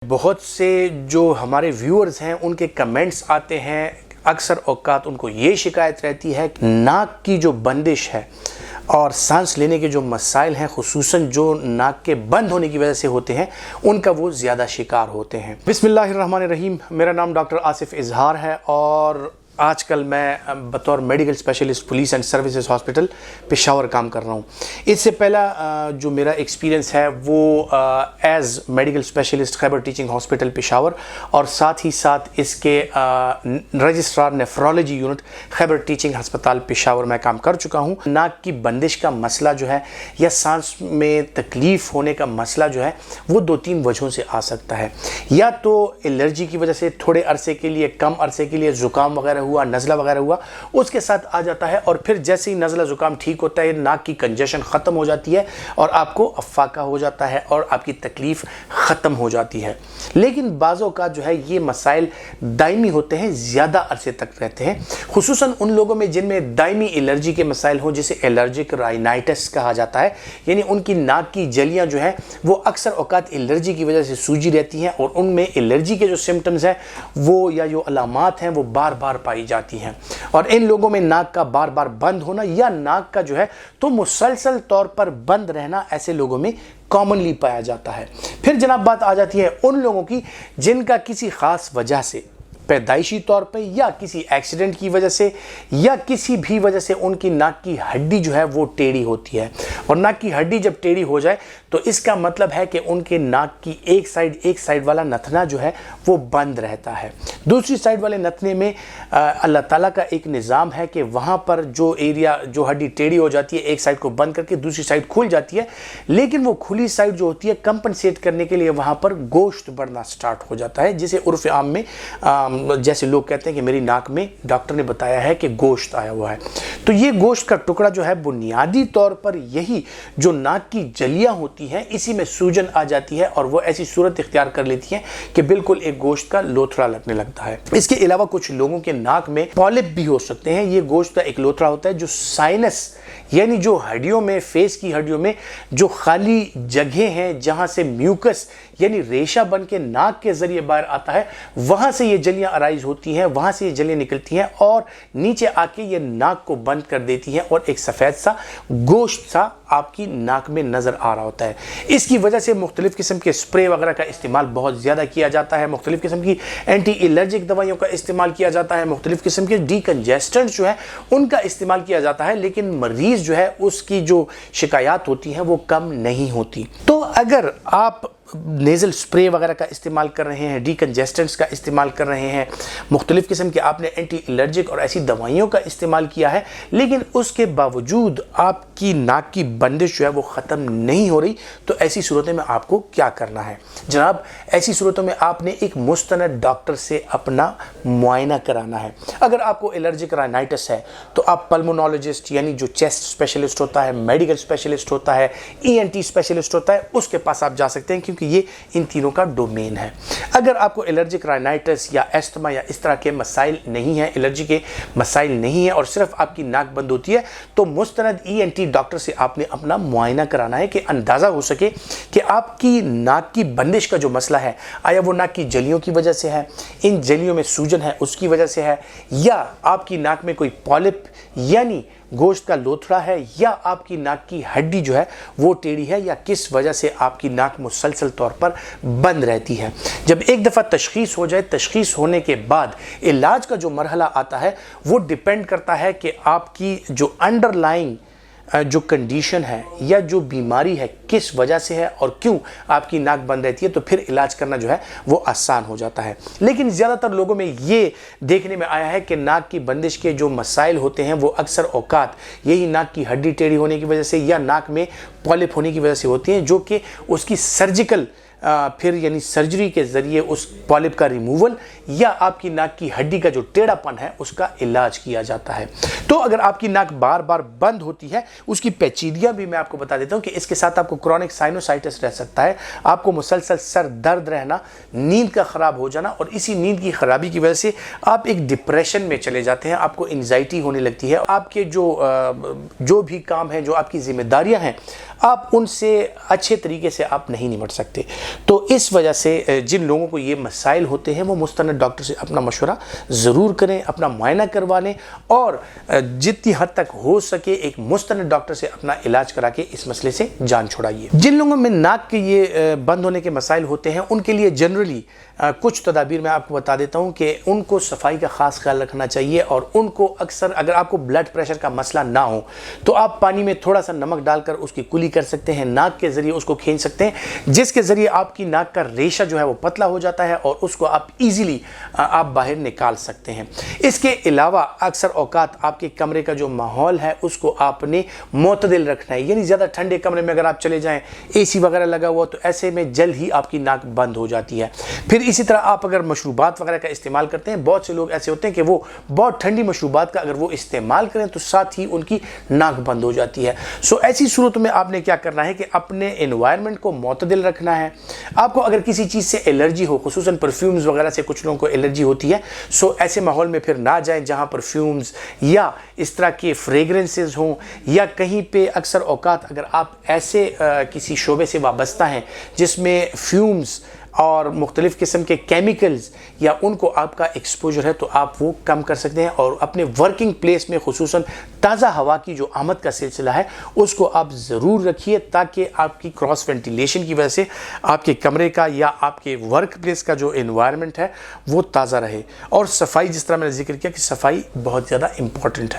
بہت سے جو ہمارے ویورز ہیں ان کے کمنٹس آتے ہیں، اکثر اوقات ان کو یہ شکایت رہتی ہے کہ ناک کی جو بندش ہے اور سانس لینے کے جو مسائل ہیں، خصوصاً جو ناک کے بند ہونے کی وجہ سے ہوتے ہیں، ان کا وہ زیادہ شکار ہوتے ہیں۔ بسم اللہ الرحمن الرحیم، میرا نام ڈاکٹر آصف اظہار ہے اور آج کل میں بطور medical specialist police and services hospital Peshawar کام کر رہا ہوں۔ اس سے پہلا جو میرا ایکسپیرینس ہے وہ ایز میڈیکل اسپیشلسٹ خیبر ٹیچنگ ہاسپٹل پشاور اور ساتھ ہی ساتھ اس کے رجسٹرار نیفرولوجی یونٹ خیبر ٹیچنگ ہسپتال پشاور میں کام کر چکا ہوں۔ ناک کی بندش کا مسئلہ جو ہے یا سانس میں تکلیف ہونے کا مسئلہ جو ہے وہ دو تین وجہوں سے آ سکتا ہے، یا تو الرجی کی وجہ سے تھوڑے عرصے کے لیے، کم عرصے کے لیے زکام وغیرہ ہوا، نزلہ وغیرہ ہوا، اس کے ساتھ آ جاتا ہے اور پھر جیسے ہی نزلہ زکام ٹھیک ہوتا ہے ناک کی کنجیشن ختم ہو جاتی ہے اور آپ کو افاقہ ہو جاتا ہے اور آپ کی تکلیف ختم ہو جاتی ہے۔ لیکن بعض اوقات جو ہے یہ مسائل دائمی ہوتے ہیں، زیادہ عرصے تک رہتے ہیں، خصوصاً ان لوگوں میں جن میں دائمی الرجی کے مسائل ہوں، جسے الرجک رائنائٹس کہا جاتا ہے، یعنی ان کی ناک کی جلیاں جو ہیں وہ اکثر اوقات الرجی کی وجہ سے سوجی رہتی ہیں اور ان میں الرجی کے جو سمٹمز ہیں وہ یا جو علامات ہیں وہ بار بار پائی جاتی ہیں، اور ان لوگوں میں ناک کا بار بار بند ہونا یا ناک کا جو ہے تو مسلسل طور پر بند رہنا ایسے لوگوں میں کامنلی پایا جاتا ہے۔ پھر جناب بات آ جاتی ہے ان لوگوں کی جن کا کسی خاص وجہ سے، پیدائشی طور پہ یا کسی ایکسیڈنٹ کی وجہ سے یا کسی بھی وجہ سے ان کی ناک کی ہڈی جو ہے وہ ٹیڑھی ہوتی ہے، اور ناک کی ہڈی جب ٹیڑھی ہو جائے تو اس کا مطلب ہے کہ ان کے ناک کی ایک سائیڈ والا نتنا جو ہے وہ بند رہتا ہے۔ دوسری سائیڈ والے نتنے میں اللہ تعالیٰ کا ایک نظام ہے کہ وہاں پر جو ایریا جو ہڈی ٹیڑھی ہو جاتی ہے ایک سائیڈ کو بند کر کے دوسری سائیڈ کھل جاتی ہے، لیکن وہ کھلی سائیڈ جو ہوتی ہے کمپنسیٹ کرنے کے لیے وہاں پر گوشت بڑھنا سٹارٹ ہو جاتا ہے، جسے عرف عام میں جیسے لوگ کہتے ہیں کہ میری ناک میں ڈاکٹر نے بتایا ہے کہ گوشت آیا ہوا ہے۔ تو یہ گوشت کا ٹکڑا جو ہے بنیادی طور پر یہی جو ناک کی جلیاں ہوتی ہیں اسی میں سوجن آ جاتی ہے اور وہ ایسی صورت اختیار کر لیتی ہیں کہ بالکل ایک گوشت کا لوتھڑا لگنے لگتا ہے۔ اس کے علاوہ کچھ لوگوں کے ناک میں پالپ بھی ہو سکتے ہیں۔ یہ گوشت کا ایک لوتھڑا ہوتا ہے جو سائنس یعنی جو ہڈیوں میں، فیس کی ہڈیوں میں جو خالی جگہیں ہیں جہاں سے میوکس یعنی ریشہ بن کے ناک کے ذریعے باہر آتا ہے، وہاں سے یہ جلیاں ارائز ہوتی ہیں، وہاں سے یہ جلیاں نکلتی ہیں اور نیچے آ کے یہ ناک کو بند کر دیتی ہیں اور ایک سفید سا گوشت سا آپ کی ناک میں نظر آ رہا ہوتا ہے۔ اس کی وجہ سے مختلف قسم کے اسپرے وغیرہ کا استعمال بہت زیادہ کیا جاتا ہے، مختلف قسم کی اینٹی الرجک دوائیوں کا استعمال کیا جاتا ہے، مختلف قسم کے ڈی کنجسٹنٹ جو ہے ان کا استعمال کیا جاتا ہے، لیکن مریض جو ہے اس کی جو شکایات ہوتی ہیں وہ کم نہیں ہوتی۔ تو اگر آپ نیزل سپرے وغیرہ کا استعمال کر رہے ہیں، ڈی کنجسٹنٹس کا استعمال کر رہے ہیں، مختلف قسم کے آپ نے اینٹی الرجک اور ایسی دوائیوں کا استعمال کیا ہے، لیکن اس کے باوجود آپ کی ناک کی بندش جو ہے وہ ختم نہیں ہو رہی، تو ایسی صورتوں میں آپ کو کیا کرنا ہے؟ جناب ایسی صورتوں میں آپ نے ایک مستند ڈاکٹر سے اپنا معائنہ کرانا ہے۔ اگر آپ کو الرجک رائنائٹس ہے تو آپ پلمونالوجسٹ یعنی جو چیسٹ اسپیشلسٹ ہوتا ہے، میڈیکل اسپیشلسٹ ہوتا ہے، ENT اسپیشلسٹ ہوتا ہے، اس کے پاس آپ جا سکتے ہیں کیونکہ یہ ان تینوں کا ڈومین ہے۔ اگر آپ کو الرجک رائنائٹس یا ایستما یا اس طرح کے مسائل نہیں ہیں، الرجی کے مسائل نہیں ہیں اور صرف آپ کی ناک بند ہوتی ہے، تو مستند ENT ڈاکٹر سے آپ نے اپنا معائنہ کرانا ہے کہ اندازہ ہو سکے کہ آپ کی ناک کی بندش کا جو مسئلہ ہے آیا وہ ناک کی جلیوں کی وجہ سے ہے، ان جلیوں میں سوجن ہے اس کی وجہ سے ہے، یا آپ کی ناک میں کوئی پالپ یعنی گوشت کا لوتھڑا ہے، یا آپ کی ناک کی ہڈی جو ہے وہ ٹیڑھی ہے، یا کس وجہ سے آپ کی ناک مسلسل طور پر بند رہتی ہے۔ جب ایک دفعہ تشخیص ہو جائے، تشخیص ہونے کے بعد علاج کا جو مرحلہ آتا ہے وہ ڈیپینڈ کرتا ہے کہ آپ کی جو انڈر لائنگ جو کنڈیشن ہے یا جو بیماری ہے کس وجہ سے ہے اور کیوں آپ کی ناک بند رہتی ہے، تو پھر علاج کرنا جو ہے وہ آسان ہو جاتا ہے۔ لیکن زیادہ تر لوگوں میں یہ دیکھنے میں آیا ہے کہ ناک کی بندش کے جو مسائل ہوتے ہیں وہ اکثر اوقات یہی ناک کی ہڈی ٹیڑھی ہونے کی وجہ سے یا ناک میں پالپ ہونے کی وجہ سے ہوتی ہیں، جو کہ اس کی سرجیکل پھر یعنی سرجری کے ذریعے اس پالپ کا ریموول یا آپ کی ناک کی ہڈی کا جو ٹیڑھا پن ہے اس کا علاج کیا جاتا ہے۔ تو اگر آپ کی ناک بار بار بند ہوتی ہے، اس کی پیچیدگیاں بھی میں آپ کو بتا دیتا ہوں کہ اس کے ساتھ آپ کو کرونک سائنوسائٹس رہ سکتا ہے، آپ کو مسلسل سر درد رہنا، نیند کا خراب ہو جانا، اور اسی نیند کی خرابی کی وجہ سے آپ ایک ڈپریشن میں چلے جاتے ہیں، آپ کو انزائٹی ہونے لگتی ہے، آپ کے جو بھی کام ہیں، جو آپ کی ذمہ داریاں ہیں، آپ ان سے اچھے طریقے سے آپ نہیں نمٹ سکتے۔ تو اس وجہ سے جن لوگوں کو یہ مسائل ہوتے ہیں وہ مستند ڈاکٹر سے اپنا مشورہ ضرور کریں، اپنا معائنہ کروا لیں، اور جتنی حد تک ہو سکے ایک مستند ڈاکٹر سے اپنا علاج کرا کے اس مسئلے سے جان چھڑائیے۔ جن لوگوں میں ناک کے یہ بند ہونے کے مسائل ہوتے ہیں ان کے لیے جنرلی کچھ تدابیر میں آپ کو بتا دیتا ہوں کہ ان کو صفائی کا خاص خیال رکھنا چاہیے، اور ان کو اکثر اگر آپ کو بلڈ پریشر کا مسئلہ نہ ہو تو آپ پانی میں تھوڑا سا نمک ڈال کر اس کی کلی کر سکتے ہیں، ناک کے ذریعے اس کو کھینچ سکتے ہیں، جس کے ذریعے آپ کی ناک کا ریشہ جو ہے وہ پتلا ہو جاتا ہے اور اس کو آپ ایزیلی آپ باہر نکال سکتے ہیں۔ اس کے علاوہ اکثر اوقات آپ کے کمرے کا جو ماحول ہے اس کو آپ نے معتدل رکھنا ہے، یعنی زیادہ ٹھنڈے کمرے میں اگر آپ چلے جائیں، اے سی وغیرہ لگا ہوا تو ایسے میں جلد ہی آپ کی ناک بند ہو جاتی ہے۔ پھر اسی طرح آپ اگر مشروبات وغیرہ کا استعمال کرتے ہیں، بہت سے لوگ ایسے ہوتے ہیں کہ وہ بہت ٹھنڈی مشروبات کا اگر وہ استعمال کریں تو ساتھ ہی ان کی ناک بند ہو جاتی ہے۔ ایسی صورتوں میں آپ نے کیا کرنا ہے کہ اپنے انوائرمنٹ کو معتدل رکھنا ہے۔ آپ کو اگر کسی چیز سے الرجی ہو، خصوصاً پرفیومز وغیرہ سے کچھ لوگوں کو الرجی ہوتی ہے، ایسے ماحول میں پھر نہ جائیں جہاں پرفیومز یا اس طرح کے فریگرنسز ہوں، یا کہیں پہ اکثر اوقات اگر آپ ایسے کسی شعبے سے وابستہ ہیں جس میں فیومز اور مختلف قسم کے کیمیکلز یا ان کو آپ کا ایکسپوجر ہے تو آپ وہ کم کر سکتے ہیں، اور اپنے ورکنگ پلیس میں خصوصاً تازہ ہوا کی جو آمد کا سلسلہ ہے اس کو آپ ضرور رکھیے، تاکہ آپ کی کراس وینٹیلیشن کی وجہ سے آپ کے کمرے کا یا آپ کے ورک پلیس کا جو انوائرمنٹ ہے وہ تازہ رہے۔ اور صفائی، جس طرح میں نے ذکر کیا کہ صفائی بہت زیادہ امپورٹنٹ ہے۔